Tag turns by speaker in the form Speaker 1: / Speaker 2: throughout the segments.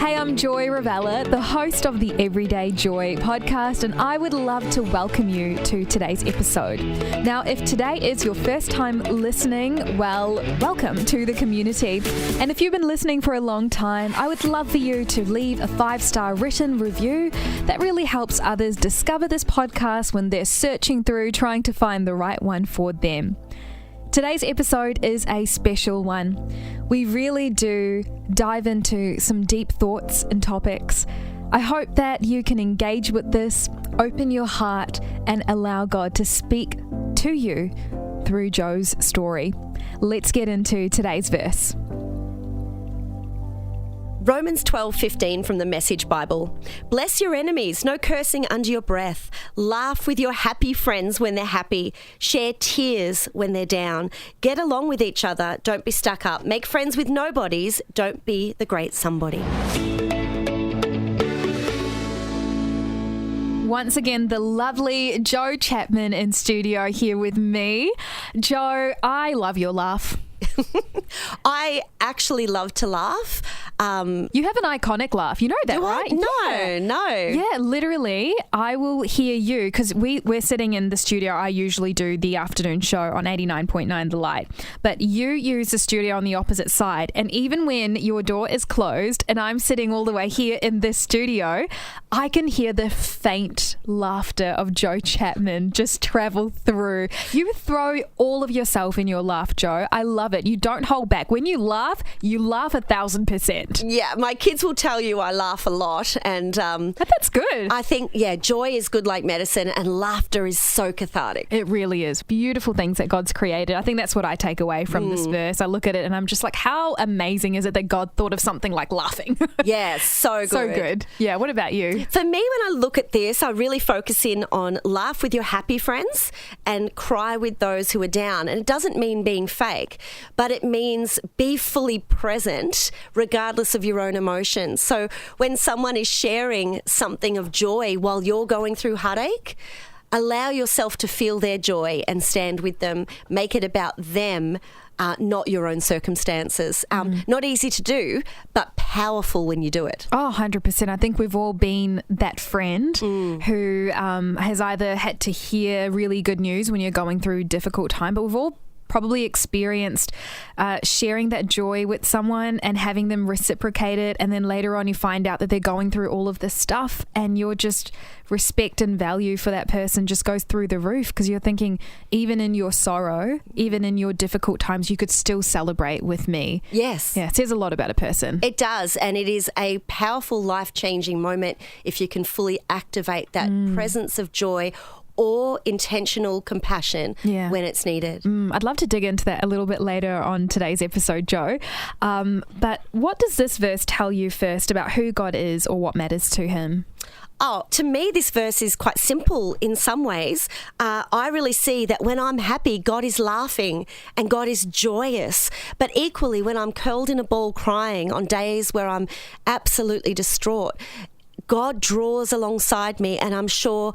Speaker 1: Hey, I'm Joy Ravella, the host of the Everyday Joy podcast, and I would love to welcome you to today's episode. Now, if today is your first time listening, well, welcome to the community. And if you've been listening for a long time, I would love for you to leave a 5-star written review. That really helps others discover this podcast when they're searching through, trying to find the right one for them. Today's episode is a special one. We really do dive into some deep thoughts and topics. I hope that you can engage with this, open your heart, and allow God to speak to you through Joe's story. Let's get into today's verse.
Speaker 2: Romans 12:15 from the Message Bible. Bless your enemies, no cursing under your breath. Laugh with your happy friends when they're happy. Share tears when they're down. Get along with each other, don't be stuck up. Make friends with nobodies, don't be the great somebody.
Speaker 1: Once again, the lovely Joe Chapman in studio here with me. Joe, I love your laugh.
Speaker 2: I actually love to laugh.
Speaker 1: You have an iconic laugh. You know that, right?
Speaker 2: No.
Speaker 1: Yeah, literally, I will hear you because we're sitting in the studio. I usually do the afternoon show on 89.9 The Light. But you use the studio on the opposite side. And even when your door is closed and I'm sitting all the way here in this studio, I can hear the faint laughter of Joe Chapman just travel through. You throw all of yourself in your laugh, Joe. I love it. You don't hold back. When you laugh 1,000%.
Speaker 2: Yeah, my kids will tell you I laugh a lot, and
Speaker 1: But that's good.
Speaker 2: I think, joy is good like medicine, and laughter is so cathartic.
Speaker 1: It really is. Beautiful things that God's created. I think that's what I take away from this verse. I look at it and I'm just like, how amazing is it that God thought of something like laughing?
Speaker 2: Yeah, so good.
Speaker 1: So good. Yeah, what about you?
Speaker 2: For me, when I look at this, I really focus in on laugh with your happy friends and cry with those who are down. And it doesn't mean being fake, but it means be fully present regardless of your own emotions. So when someone is sharing something of joy while you're going through heartache, allow yourself to feel their joy and stand with them. Make it about them, not your own circumstances. Not easy to do, but powerful when you do it.
Speaker 1: Oh, 100%. I think we've all been that friend who has either had to hear really good news when you're going through a difficult time, but we've all probably experienced sharing that joy with someone and having them reciprocate it, and then later on you find out that they're going through all of this stuff, and your just respect and value for that person just goes through the roof because you're thinking, even in your sorrow, even in your difficult times, you could still celebrate with me.
Speaker 2: Yes.
Speaker 1: Yeah, it says a lot about a person.
Speaker 2: It does, and it is a powerful life-changing moment if you can fully activate that presence of joy or intentional compassion when it's needed.
Speaker 1: I'd love to dig into that a little bit later on today's episode, Joe. But what does this verse tell you first about who God is or what matters to him?
Speaker 2: Oh, to me, this verse is quite simple in some ways. I really see that when I'm happy, God is laughing and God is joyous. But equally, when I'm curled in a ball crying on days where I'm absolutely distraught, God draws alongside me, and I'm sure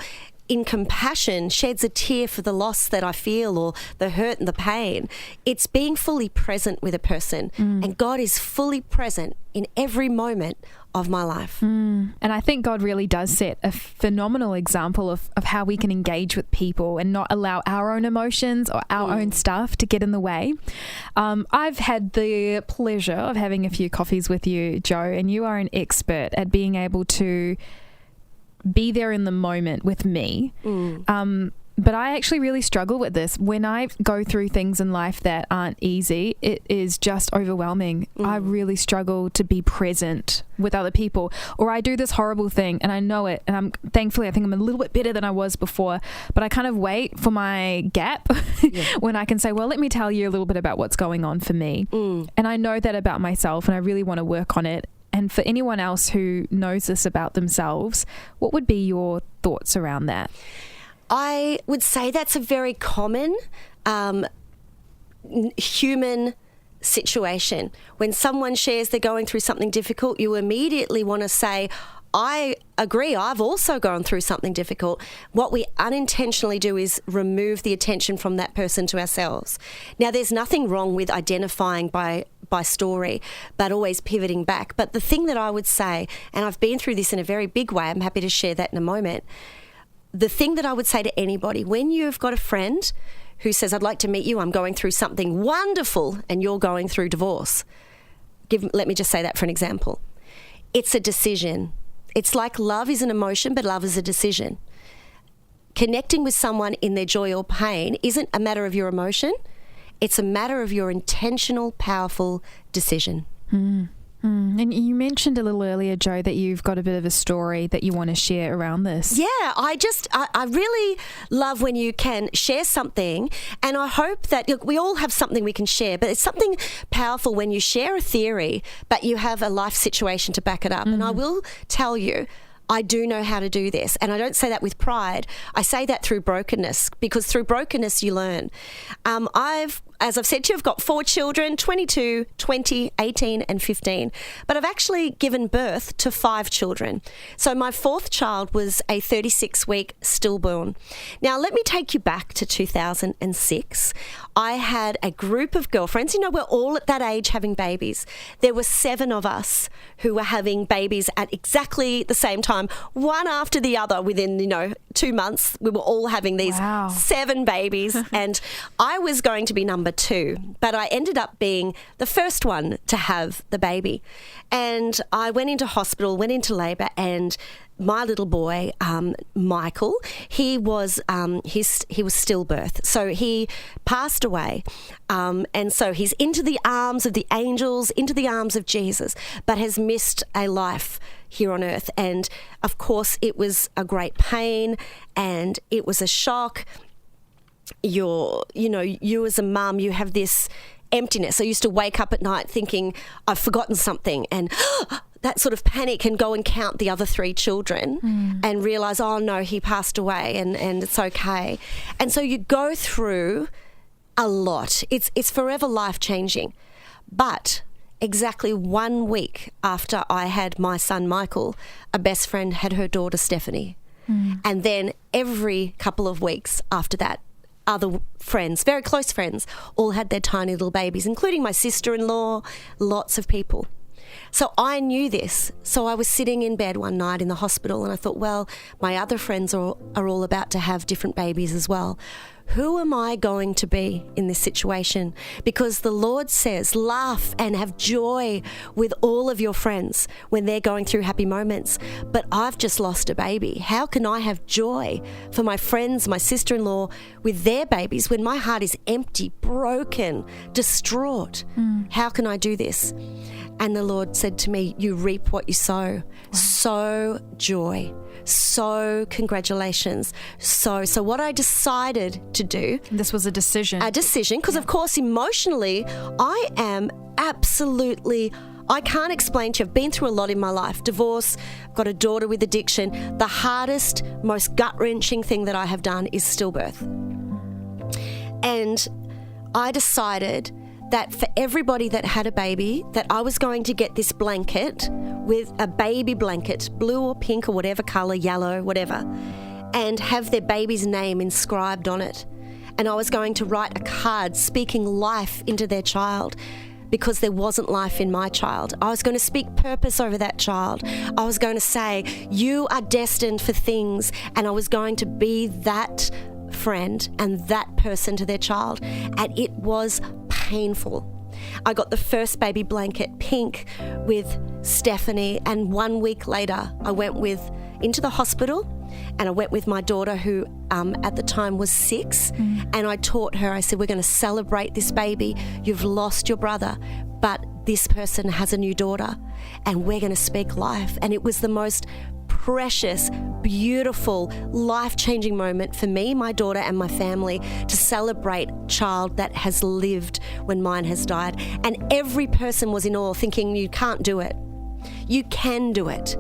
Speaker 2: in compassion sheds a tear for the loss that I feel or the hurt and the pain. It's being fully present with a person, and God is fully present in every moment of my life.
Speaker 1: And I think God really does set a phenomenal example of how we can engage with people and not allow our own emotions or our own stuff to get in the way. I've had the pleasure of having a few coffees with you, Joe, and you are an expert at being able to be there in the moment with me. But I actually really struggle with this. When I go through things in life that aren't easy, it is just overwhelming. I really struggle to be present with other people. Or I do this horrible thing and I know it, and thankfully I think I'm a little bit better than I was before, but I kind of wait for my gap when I can say, well, let me tell you a little bit about what's going on for me. And I know that about myself, and I really want to work on it. And for anyone else who knows this about themselves, what would be your thoughts around that?
Speaker 2: I would say that's a very common human situation. When someone shares they're going through something difficult, you immediately want to say, I agree. I've also gone through something difficult. What we unintentionally do is remove the attention from that person to ourselves. Now, there's nothing wrong with identifying by story, but always pivoting back. But the thing that I would say, and I've been through this in a very big way, I'm happy to share that in a moment. The thing that I would say to anybody, when you've got a friend who says, I'd like to meet you, I'm going through something wonderful, and you're going through divorce. Let me just say that for an example. It's a decision. It's like love is an emotion, but love is a decision. Connecting with someone in their joy or pain isn't a matter of your emotion. It's a matter of your intentional, powerful decision.
Speaker 1: And you mentioned a little earlier, Jo, that you've got a bit of a story that you want to share around this.
Speaker 2: Yeah, I really love when you can share something, and I hope that we all have something we can share, but it's something powerful when you share a theory, but you have a life situation to back it up. And I will tell you, I do know how to do this. And I don't say that with pride. I say that through brokenness, because through brokenness you learn. As I've said to you, I've got 4 children, 22, 20, 18 and 15. But I've actually given birth to 5 children. So my 4th child was a 36-week stillborn. Now, let me take you back to 2006. I had a group of girlfriends. You know, we're all at that age having babies. There were 7 of us who were having babies at exactly the same time, one after the other within, 2 months. We were all having these 7 babies. And I was going to be number 2, but I ended up being the first one to have the baby. And I went into hospital, went into labour, and my little boy, Michael, he was stillbirth. So he passed away. And so he's into the arms of the angels, into the arms of Jesus, but has missed a life here on earth. And of course, it was a great pain and it was a shock. You as a mum, you have this emptiness. I used to wake up at night thinking I've forgotten something, and that sort of panic, and go and count the other 3 children and realise, oh no, he passed away and it's okay. And so you go through a lot. It's forever life-changing. But exactly 1 week after I had my son Michael, a best friend had her daughter Stephanie. And then every couple of weeks after that, other friends, very close friends, all had their tiny little babies, including my sister-in-law, lots of people. So I knew this. So I was sitting in bed one night in the hospital and I thought, well, my other friends are all about to have different babies as well. Who am I going to be in this situation? Because the Lord says, laugh and have joy with all of your friends when they're going through happy moments. But I've just lost a baby. How can I have joy for my friends, my sister-in-law, with their babies when my heart is empty, broken, distraught? How can I do this? And the Lord said to me, you reap what you sow. Wow. Sow joy. Sow congratulations. So what I decided to do.
Speaker 1: This was a decision.
Speaker 2: A decision, because of course emotionally I am absolutely, I can't explain to you. I've been through a lot in my life. Divorce, I've got a daughter with addiction. The hardest, most gut-wrenching thing that I have done is stillbirth. And I decided that for everybody that had a baby, that I was going to get this blanket with a baby blanket, blue or pink or whatever colour, yellow, whatever, and have their baby's name inscribed on it. And I was going to write a card speaking life into their child, because there wasn't life in my child. I was going to speak purpose over that child. I was going to say, you are destined for things, and I was going to be that friend and that person to their child. And it was painful. I got the first baby blanket, pink, with Stephanie, and 1 week later I went into the hospital, and I went with my daughter, who at the time was 6, and I taught her, I said, we're going to celebrate this baby. You've lost your brother, but this person has a new daughter, and we're going to speak life. And it was the most precious, beautiful, life-changing moment for me, my daughter and my family, to celebrate a child that has lived when mine has died. And every person was in awe, thinking, you can't do it. You can do it.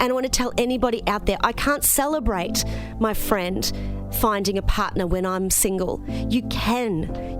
Speaker 2: And I want to tell anybody out there, I can't celebrate my friend finding a partner when I'm single. You can,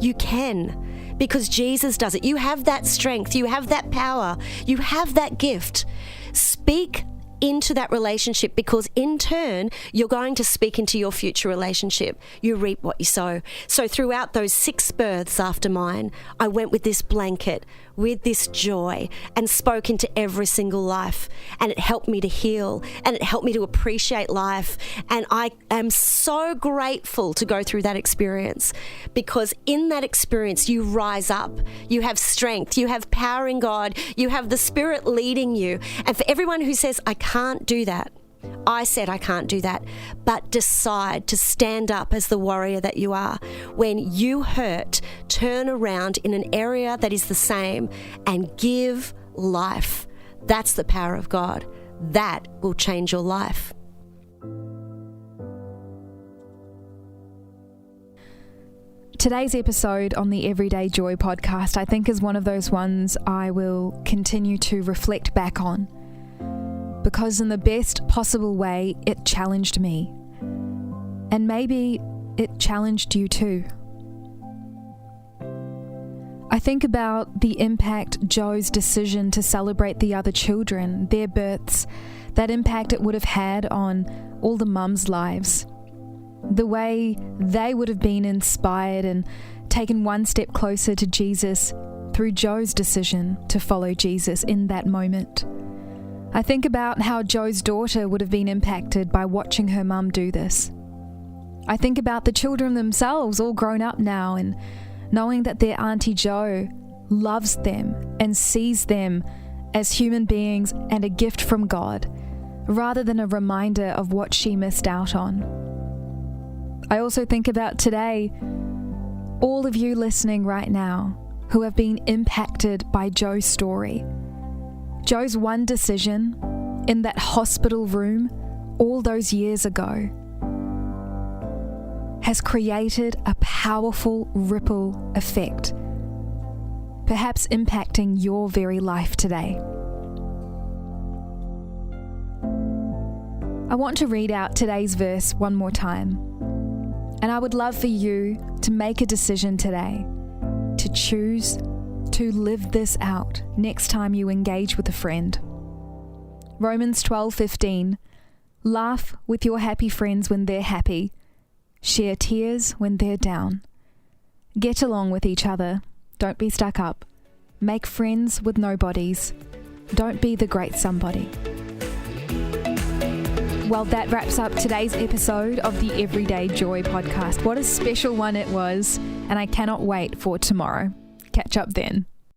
Speaker 2: because Jesus does it. You have that strength, you have that power, you have that gift. Speak into that relationship, because in turn, you're going to speak into your future relationship. You reap what you sow. So throughout those 6 births after mine, I went with this blanket, with this joy, and spoke into every single life. And it helped me to heal, and it helped me to appreciate life. And I am so grateful to go through that experience, because in that experience, you rise up, you have strength, you have power in God, you have the Spirit leading you. And for everyone who says, I can't do that, I said I can't do that, but decide to stand up as the warrior that you are. When you hurt, turn around in an area that is the same and give life. That's the power of God. That will change your life.
Speaker 1: Today's episode on the Everyday Joy podcast, I think, is one of those ones I will continue to reflect back on, because in the best possible way, it challenged me. And maybe it challenged you too. I think about the impact Joe's decision to celebrate the other children, their births, that impact it would have had on all the mums' lives. The way they would have been inspired and taken one step closer to Jesus through Joe's decision to follow Jesus in that moment. I think about how Joe's daughter would have been impacted by watching her mum do this. I think about the children themselves, all grown up now, and knowing that their Auntie Joe loves them and sees them as human beings and a gift from God, rather than a reminder of what she missed out on. I also think about today, all of you listening right now who have been impacted by Joe's story. Joe's one decision in that hospital room all those years ago has created a powerful ripple effect, perhaps impacting your very life today. I want to read out today's verse one more time. And I would love for you to make a decision today to choose to live this out next time you engage with a friend. Romans 12:15. Laugh with your happy friends when they're happy. Share tears when they're down. Get along with each other. Don't be stuck up. Make friends with nobodies. Don't be the great somebody. Well, that wraps up today's episode of the Everyday Joy podcast. What a special one it was, and I cannot wait for tomorrow. Catch up then.